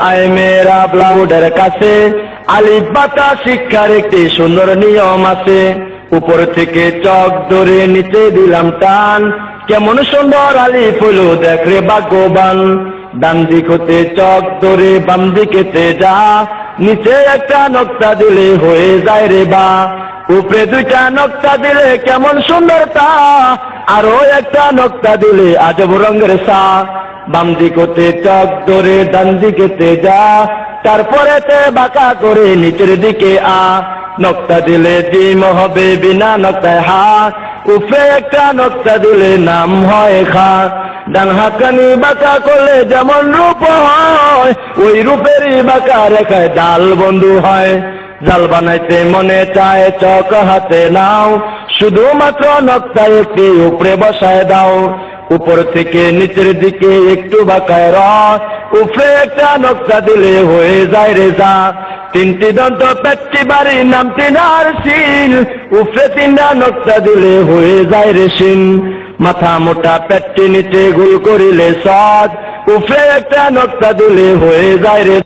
আয় মেরা ব্লাউডের কাছে আলিফ বাতা শিক্ষার একটি সুন্দর নিয়ম আছে। উপর থেকে চক ধরে নিচে দিলাম টান, কেমন সুন্দর আলিফ হলো দেখ রে ভাগ্যবান। ডান দিক হতে চক ধরে বাম দিকেতে যা, নিচে একটা নকশা দিলে হয়ে যায় রে বা। উপরে দুইটা নকশা দিলে কেমন সুন্দর তা, আরো একটা নকশা দিলে আজব রঙের সা। বাম দিক হতে চক ধরে ডান দিকেতে যা, তারপরেতে বাঁকা করে নিচের দিকে আ। নকশা দিলে জিম হবে বিনা নকশায় হা, উপরে একটা নকশা দিলে নাম হয় খা। ডান হাতখানি বাঁকা করলে যেমন রূপ হয়, ওই রূপেরই বাঁকা রেখায় ডাল বন্ধু হয়। জাল বানাইতে মনে চায় চক হাতে নাও, শুধুমাত্র নকশা একটি উপরে বসায় দাও। উপর থেকে নিচের দিকে একটু বাঁকায় র, উপরে একটা নকশা দিলে হয়ে যায় রে যা। তিনটি দন্ত পেটটি বাড়ি নামটি নার সিন, উপরে তিনটা নকশা দিলে হয়ে যায় রে সিন। মাথা মোটা পেটটি নিচে গোল করিলে সদ, উপরে একটা নকশা দিলে হয়ে যায় রে